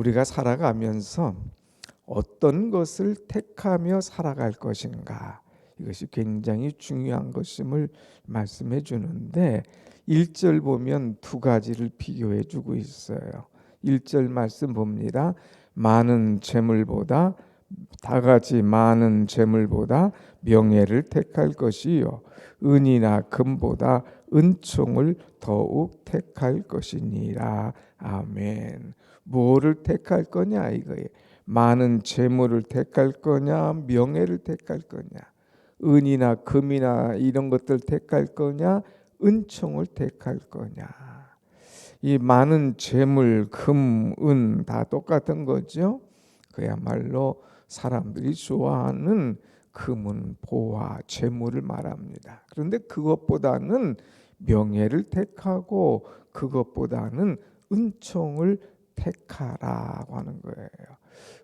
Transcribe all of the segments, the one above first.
우리가 살아가면서 어떤 것을 택하며 살아갈 것인가, 이것이 굉장히 중요한 것임을 말씀해 주는데 1절 보면 두 가지를 비교해 주고 있어요. 1절 말씀 봅니다. 많은 재물보다, 다 같이 많은 재물보다 명예를 택할 것이요 은이나 금보다 은총을 더욱 택할 것이니라. 아멘. 뭐를 택할 거냐 이거예요. 많은 재물을 택할 거냐, 명예를 택할 거냐, 은이나 금이나 이런 것들 택할 거냐, 은총을 택할 거냐. 이 많은 재물, 금, 은 다 똑같은 거죠. 그야말로 사람들이 좋아하는 금은 보화, 재물을 말합니다. 그런데 그것보다는 명예를 택하고 그것보다는 은총을 택하라고 하는 거예요.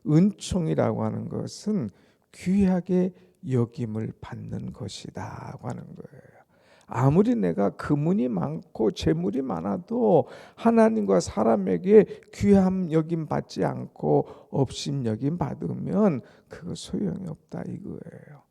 은총이라고 하는 것은 귀하게 여김을 받는 것이다 하는 거예요. 아무리 내가 금은이 많고 재물이 많아도 하나님과 사람에게 귀함 여김 받지 않고 업심 여김 받으면 그거 소용이 없다 이거예요.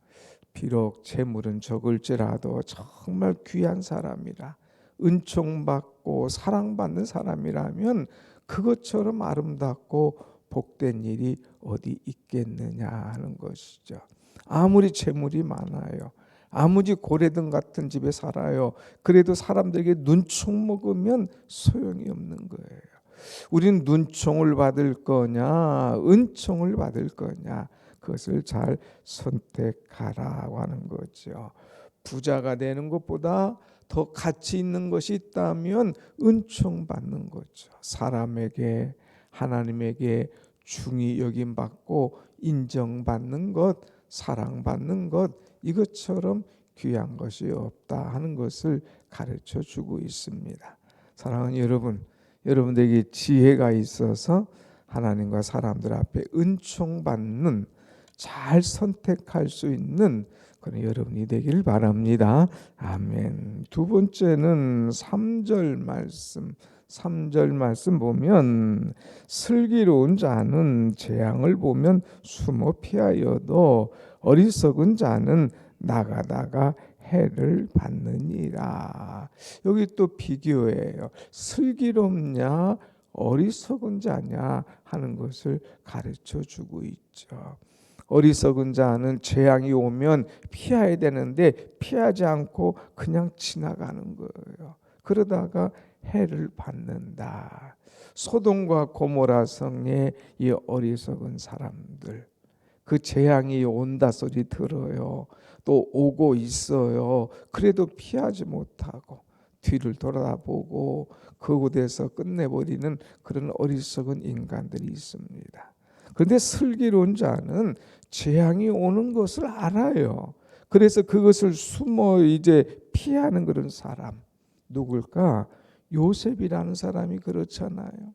비록 재물은 적을지라도 정말 귀한 사람이라, 은총받고 사랑받는 사람이라면 그것처럼 아름답고 복된 일이 어디 있겠느냐 하는 것이죠. 아무리 재물이 많아요, 아무리 고래등 같은 집에 살아요, 그래도 사람들에게 눈총 먹으면 소용이 없는 거예요. 우리는 눈총을 받을 거냐, 은총을 받을 거냐, 그것을 잘 선택하라고 하는 거죠. 부자가 되는 것보다 더 가치 있는 것이 있다면 은총 받는 거죠. 사람에게, 하나님에게 중히 여김받고 인정받는 것, 사랑받는 것, 이것처럼 귀한 것이 없다 하는 것을 가르쳐 주고 있습니다. 사랑하는 여러분, 여러분들에게 지혜가 있어서 하나님과 사람들 앞에 은총받는, 잘 선택할 수 있는 그런 여러분이 되길 바랍니다. 아멘. 두 번째는 3절 말씀. 3절 말씀 보면 슬기로운 자는 재앙을 보면 숨어 피하여도 어리석은 자는 나가다가 해를 받느니라. 여기 또 비교예요. 슬기롭냐 어리석은 자냐 하는 것을 가르쳐 주고 있죠. 어리석은 자는 재앙이 오면 피해야 되는데 피하지 않고 그냥 지나가는 거예요. 그러다가 해를 받는다. 소돔과 고모라 성의 이 어리석은 사람들, 그 재앙이 온다 소리 들어요. 또 오고 있어요. 그래도 피하지 못하고 뒤를 돌아보고 그곳에서 끝내버리는 그런 어리석은 인간들이 있습니다. 그런데 슬기로운 자는 재앙이 오는 것을 알아요. 그래서 그것을 숨어 이제 피하는 그런 사람, 누굴까? 요셉이라는 사람이 그렇잖아요.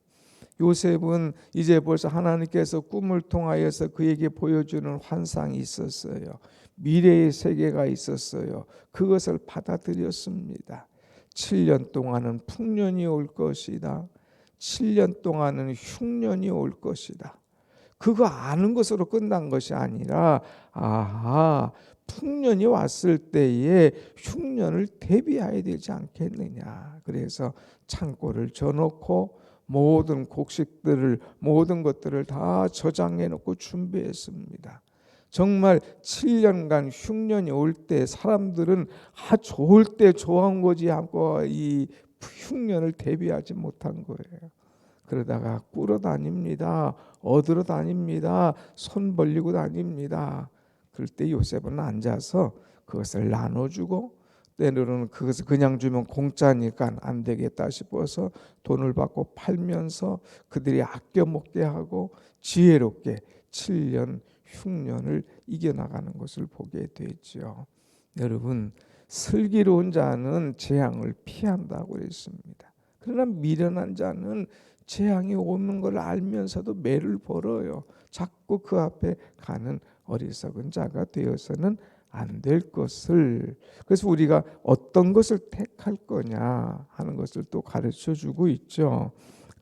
요셉은 이제 벌써 하나님께서 꿈을 통하여서 그에게 보여주는 환상이 있었어요. 미래의 세계가 있었어요. 그것을 받아들였습니다. 7년 동안은 풍년이 올 것이다. 7년 동안은 흉년이 올 것이다. 그거 아는 것으로 끝난 것이 아니라, 아하, 풍년이 왔을 때에 흉년을 대비해야 되지 않겠느냐. 그래서 창고를 져놓고 모든 곡식들을, 모든 것들을 다 저장해 놓고 준비했습니다. 정말 7년간 흉년이 올 때 사람들은 좋을 때 좋아한 거지 하고 이 흉년을 대비하지 못한 거예요. 그러다가 꾸러 다닙니다. 얻으러 다닙니다. 손 벌리고 다닙니다. 그럴 때 요셉은 앉아서 그것을 나눠주고, 때로는 그것을 그냥 주면 공짜니까 안 되겠다 싶어서 돈을 받고 팔면서 그들이 아껴 먹게 하고 지혜롭게 7년 흉년을 이겨나가는 것을 보게 되죠. 여러분, 슬기로운 자는 재앙을 피한다고 했습니다. 그러나 미련한 자는 재앙이 오는 걸 알면서도 매를 벌어요. 자꾸 그 앞에 가는 어리석은 자가 되어서는 안 될 것을, 그래서 우리가 어떤 것을 택할 거냐 하는 것을 또 가르쳐 주고 있죠.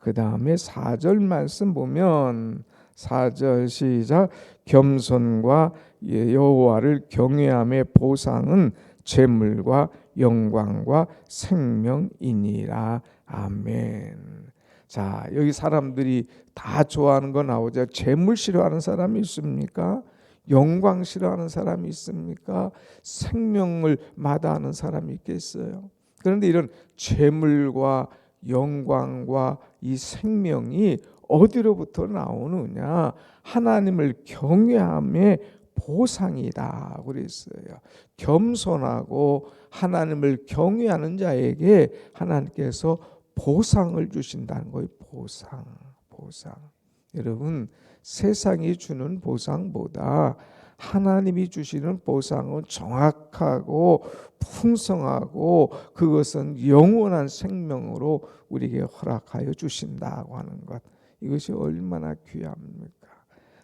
그 다음에 4절 말씀 보면 4절 시작. 겸손과 여호와를 경외함의 보상은 재물과 영광과 생명이니라. 아멘. 자, 여기 사람들이 다 좋아하는 거 나오죠. 재물 싫어하는 사람이 있습니까? 영광 싫어하는 사람이 있습니까? 생명을 마다하는 사람이 있겠어요? 그런데 이런 재물과 영광과 이 생명이 어디로부터 나오느냐? 하나님을 경외함의 보상이다 그랬어요. 겸손하고 하나님을 경외하는 자에게 하나님께서 보상을 주신다는 거예요. 보상. 여러분, 세상이 주는 보상보다 하나님이 주시는 보상은 정확하고 풍성하고 그것은 영원한 생명으로 우리에게 허락하여 주신다고 하는 것, 이것이 얼마나 귀합니까?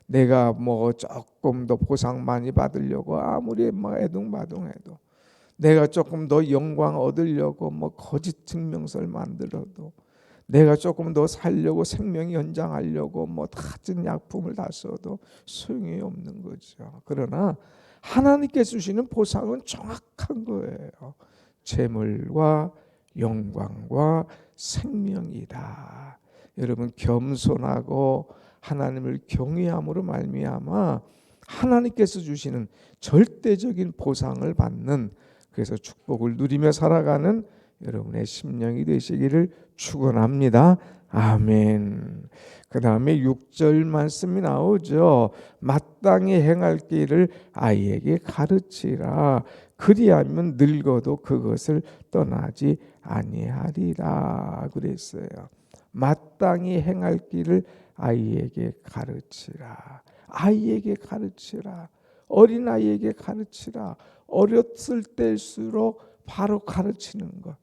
내가 뭐 조금 더 보상 많이 받으려고 아무리 뭐 애둥바둥해도, 내가 조금 더 영광 얻으려고 뭐 거짓 증명서를 만들어도, 내가 조금 더 살려고 생명 연장하려고 뭐 가진 약품을 다 써도 소용이 없는 거죠. 그러나 하나님께 주시는 보상은 정확한 거예요. 재물과 영광과 생명이다. 여러분, 겸손하고 하나님을 경외함으로 말미암아 하나님께서 주시는 절대적인 보상을 받는, 그래서 축복을 누리며 살아가는 여러분의 심령이 되시기를 축원합니다. 아멘. 그 다음에 6절 말씀이 나오죠. 마땅히 행할 길을 아이에게 가르치라. 그리하면 늙어도 그것을 떠나지 아니하리라 그랬어요. 마땅히 행할 길을 아이에게 가르치라. 아이에게 가르치라. 어린아이에게 가르치라. 어렸을 때일수록 바로 가르치는 것.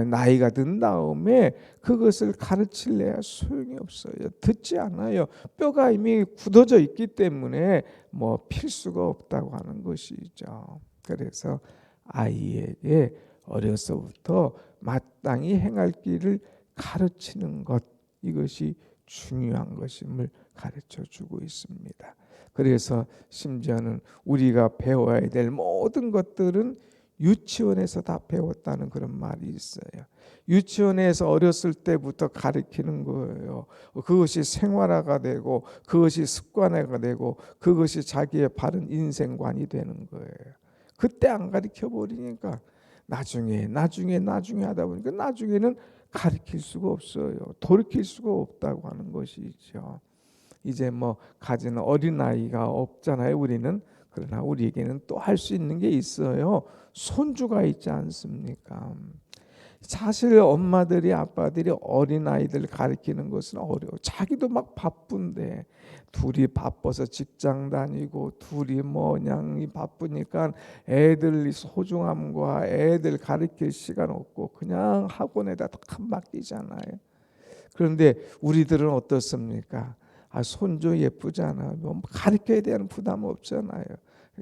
나이가 든 다음에 그것을 가르칠래야 소용이 없어요. 듣지 않아요. 뼈가 이미 굳어져 있기 때문에 뭐 필수가 없다고 하는 것이죠. 그래서 아이에게 어려서부터 마땅히 행할 길을 가르치는 것, 이것이 중요한 것임을 가르쳐 주고 있습니다. 그래서 심지어는 우리가 배워야 될 모든 것들은 유치원에서 다 배웠다는 그런 말이 있어요. 유치원에서 어렸을 때부터 가르치는 거예요. 그것이 생활화가 되고 그것이 습관화가 되고 그것이 자기의 바른 인생관이 되는 거예요. 그때 안 가르쳐 버리니까 나중에 하다 보니까 나중에는 가르칠 수가 없어요. 돌이킬 수가 없다고 하는 것이죠. 이제 뭐 가진 어린아이가 없잖아요, 우리는. 그러나 우리에게는 또 할 수 있는 게 있어요. 손주가 있지 않습니까? 사실 엄마들이 아빠들이 어린아이들 가르치는 것은 어려워. 자기도 막 바쁜데 둘이 바빠서 직장 다니고 둘이 뭐 그냥 바쁘니까 애들 소중함과 애들 가르칠 시간 없고 그냥 학원에다 다 맡기잖아요. 그런데 우리들은 어떻습니까? 손주 예쁘잖아. 뭐 가르쳐야 되는 부담 없잖아요.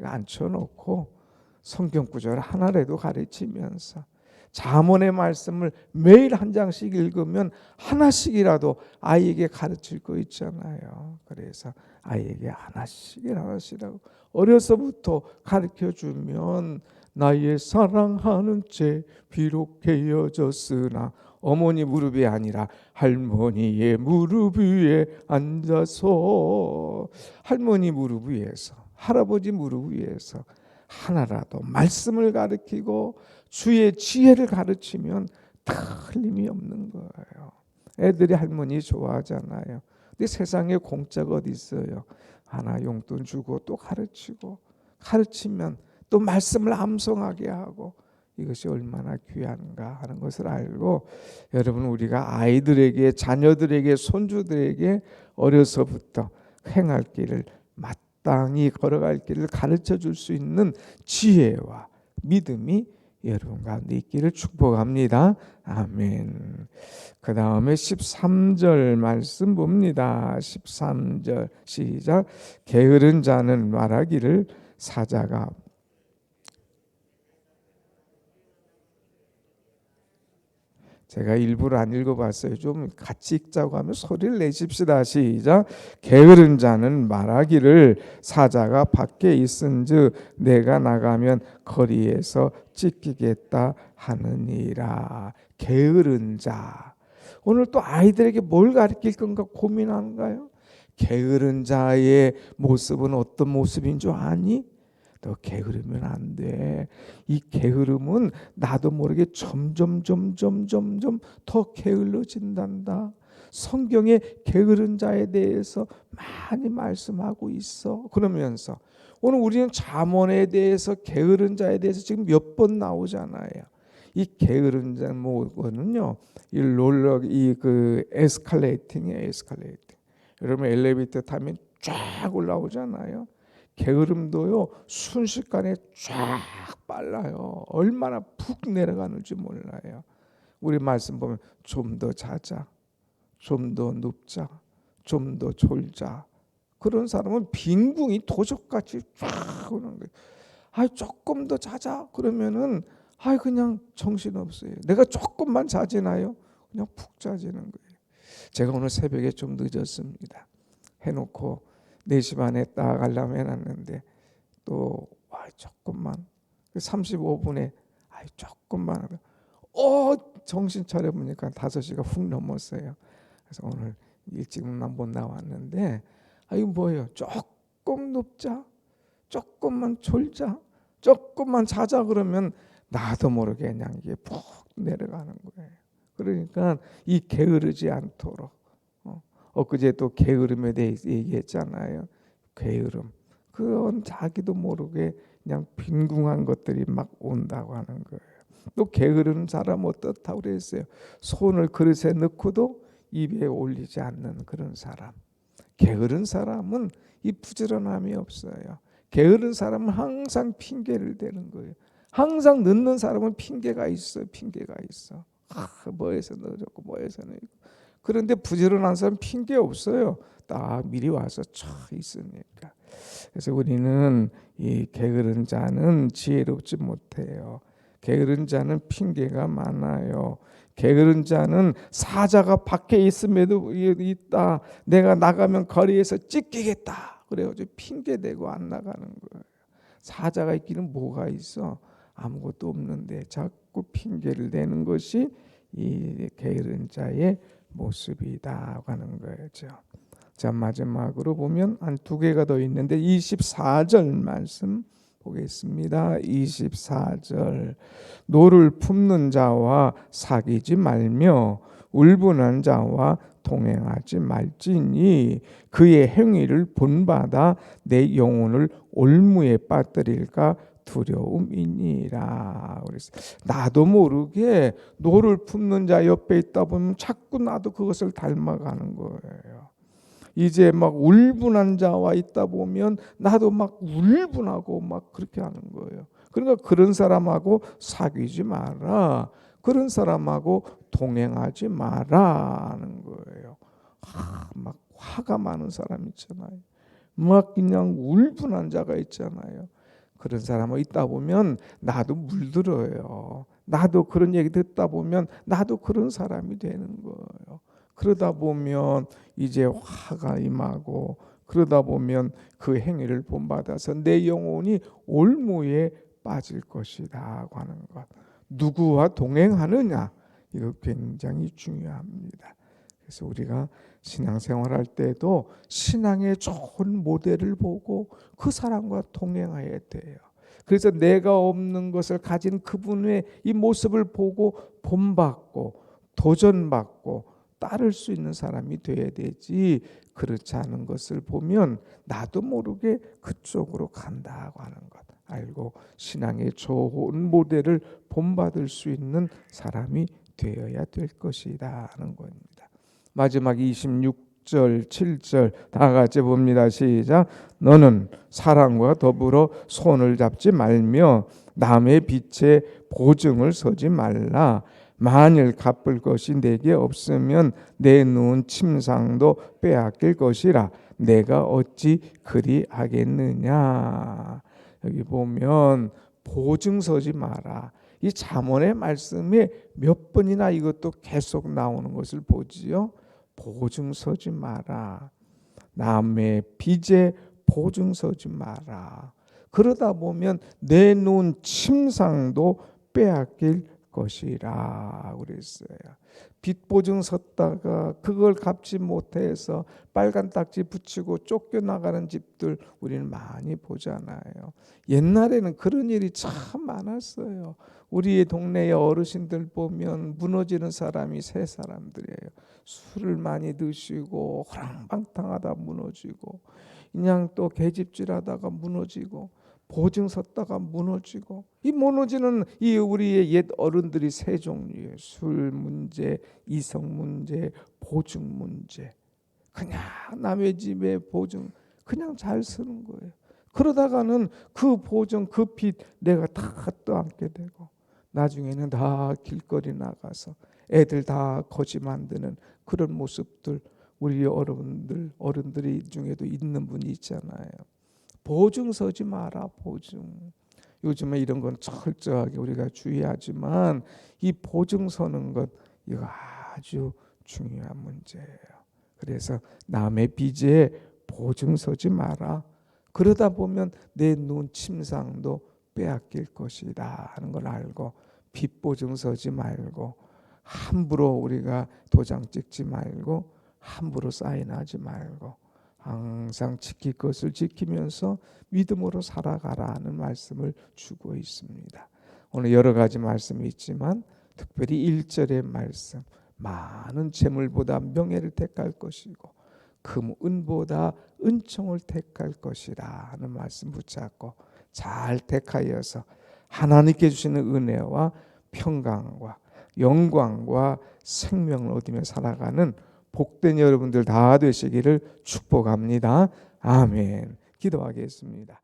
앉혀놓고 성경 구절 하나라도 가르치면서 잠언의 말씀을 매일 한 장씩 읽으면 하나씩이라도 아이에게 가르칠 거 있잖아요. 그래서 아이에게 하나씩이라고 어려서부터 가르쳐주면 나의 사랑하는 채 비록 헤어졌으나 어머니 무릎이 아니라 할머니의 무릎 위에 앉아서, 할머니 무릎 위에서, 할아버지 무릎 위에서 하나라도 말씀을 가르치고 주의 지혜를 가르치면 틀림이 없는 거예요. 애들이 할머니 좋아하잖아요. 근데 세상에 공짜가 어디 있어요. 하나 용돈 주고 또 가르치고, 가르치면 또 말씀을 암송하게 하고, 이것이 얼마나 귀한가 하는 것을 알고, 여러분, 우리가 아이들에게, 자녀들에게, 손주들에게 어려서부터 행할 길을, 마땅히 걸어갈 길을 가르쳐 줄 수 있는 지혜와 믿음이 여러분 가운데 있기를 축복합니다. 아멘. 그 다음에 13절 말씀 봅니다. 13절 시작. 게으른 자는 말하기를 사자가 제가 일부러 안 읽어봤어요. 좀 같이 읽자고 하면 소리를 내십시다. 시작. 게으른 자는 말하기를 사자가 밖에 있은즉 내가 나가면 거리에서 찢기겠다 하느니라. 게으른 자. 오늘 또 아이들에게 뭘 가르칠 건가 고민하는가요? 게으른 자의 모습은 어떤 모습인 줄 아니? 너 게으르면 안 돼. 이 게으름은 나도 모르게 점점 더 게을러진단다. 성경에 게으른 자에 대해서 많이 말씀하고 있어. 그러면서 오늘 우리는 잠언에 대해서 게으른 자에 대해서 지금 몇 번 나오잖아요. 이 게으른 자 뭐는요? 이 롤러 그 에스컬레이팅이에요. 에스컬레이팅. 여러분 엘리베이터 타면 쫙 올라오잖아요. 게으름도요 순식간에 쫙 빨라요. 얼마나 푹 내려가는지 몰라요. 우리 말씀 보면 좀 더 자자, 좀 더 눕자, 좀 더 졸자. 그런 사람은 빈궁이 도적같이 쫙 오는 거예요. 아 조금 더 자자 그러면은 아 그냥 정신 없어요. 내가 조금만 자지나요? 그냥 푹 자지는 거예요. 제가 오늘 새벽에 좀 늦었습니다. 해놓고 4시 반에 딱 가려고 해놨는데 또 조금만 35분에 조금만 정신 차려보니까 5시가 훅 넘었어요. 그래서 오늘 일찍만 못 나왔는데 이거 뭐예요? 조금 눕자, 조금만 졸자, 조금만 자자 그러면 나도 모르게 그냥 이게 푹 내려가는 거예요. 그러니까 이 게으르지 않도록 엊그제 또 게으름에 대해서 얘기했잖아요. 게으름. 그건 자기도 모르게 그냥 빈궁한 것들이 막 온다고 하는 거예요. 또 게으른 사람 어떻다고 그랬어요. 손을 그릇에 넣고도 입에 올리지 않는 그런 사람. 게으른 사람은 이 부지런함이 없어요. 게으른 사람은 항상 핑계를 대는 거예요. 항상 늦는 사람은 핑계가 있어. 핑계가 있어. 뭐해서 늦었고 뭐해서 늦었고. 그런데 부지런한 사람 핑계 없어요. 딱 미리 와서 촥 있으니까. 그래서 우리는 이 게으른 자는 지혜롭지 못해요. 게으른 자는 핑계가 많아요. 게으른 자는 사자가 밖에 있음에도 있다. 내가 나가면 거리에서 찢기겠다. 그래가지고 핑계 대고 안 나가는 거예요. 사자가 있기는 뭐가 있어? 아무것도 없는데 자꾸 핑계를 대는 것이 이 게으른 자의 모습이다 하는 거죠. 자 마지막으로 보면 한 2개가 더 있는데 24절 말씀 보겠습니다. 24절 노를 품는 자와 사귀지 말며 울분한 자와 동행하지 말지니 그의 행위를 본받아 내 영혼을 올무에 빠뜨릴까 두려움이니라. 그래서 나도 모르게 노를 품는 자 옆에 있다 보면 자꾸 나도 그것을 닮아가는 거예요. 이제 막 울분한 자와 있다 보면 나도 막 울분하고 막 그렇게 하는 거예요. 그러니까 그런 사람하고 사귀지 마라. 그런 사람하고 동행하지 마라 하는 거예요. 막 화가 많은 사람 있잖아요. 막 그냥 울분한 자가 있잖아요. 그런 사람하고 있다 보면 나도 물들어요. 나도 그런 얘기 듣다 보면 나도 그런 사람이 되는 거예요. 그러다 보면 이제 화가 임하고 그러다 보면 그 행위를 본받아서 내 영혼이 올무에 빠질 것이다 하는 것. 누구와 동행하느냐 이거 굉장히 중요합니다. 그래서 우리가 신앙생활할 때도 신앙의 좋은 모델을 보고 그 사람과 동행해야 돼요. 그래서 내가 없는 것을 가진 그분의 이 모습을 보고 본받고 도전받고 따를 수 있는 사람이 돼야 되지 그렇지 않은 것을 보면 나도 모르게 그쪽으로 간다고 하는 것 알고 신앙의 좋은 모델을 본받을 수 있는 사람이 되어야 될 것이다 하는 겁니다. 마지막 26절 7절 다 같이 봅니다. 시작. 너는 사랑과 더불어 손을 잡지 말며 남의 빛에 보증을 서지 말라. 만일 갚을 것이 내게 없으면 내 누운 침상도 빼앗길 것이라. 내가 어찌 그리 하겠느냐. 여기 보면 보증 서지 마라. 이 잠언의 말씀에 몇 번이나 이것도 계속 나오는 것을 보지요. 보증 서지 마라. 남의 빚에 보증 서지 마라. 그러다 보면 내 눈 침상도 빼앗길 것이라 그랬어요. 빚 보증 섰다가 그걸 갚지 못해서 빨간 딱지 붙이고 쫓겨나가는 집들 우리는 많이 보잖아요. 옛날에는 그런 일이 참 많았어요. 우리의 동네의 어르신들 보면 무너지는 사람이 세 사람들이에요. 술을 많이 드시고 호랑방탕하다 무너지고, 그냥 또 계집질하다가 무너지고, 보증 섰다가 무너지고. 이 무너지는 이 우리의 옛 어른들이 세 종류예요. 술 문제, 이성 문제, 보증 문제. 그냥 남의 집에 보증 그냥 잘 쓰는 거예요. 그러다가는 그 보증, 그 빚 내가 다 떠안게 되고, 나중에는 다 길거리 나가서 애들 다 거지 만드는 그런 모습들 우리 어른들이 중에도 있는 분이 있잖아요. 보증 서지 마라. 보증. 요즘에 이런 건 철저하게 우리가 주의하지만 이 보증 서는 것, 이거 아주 중요한 문제예요. 그래서 남의 빚에 보증 서지 마라. 그러다 보면 내 눈 침상도 빼앗길 것이다 하는 걸 알고, 빚 보증 서지 말고, 함부로 우리가 도장 찍지 말고, 함부로 사인하지 말고, 항상 지킬 것을 지키면서 믿음으로 살아가라 하는 말씀을 주고 있습니다. 오늘 여러 가지 말씀이 있지만 특별히 1절의 말씀, 많은 재물보다 명예를 택할 것이고 금 은보다 은총을 택할 것이라 하는 말씀 붙잡고 잘 택하여서 하나님께 주시는 은혜와 평강과 영광과 생명을 얻으며 살아가는 복된 여러분들 다 되시기를 축복합니다. 아멘. 기도하겠습니다.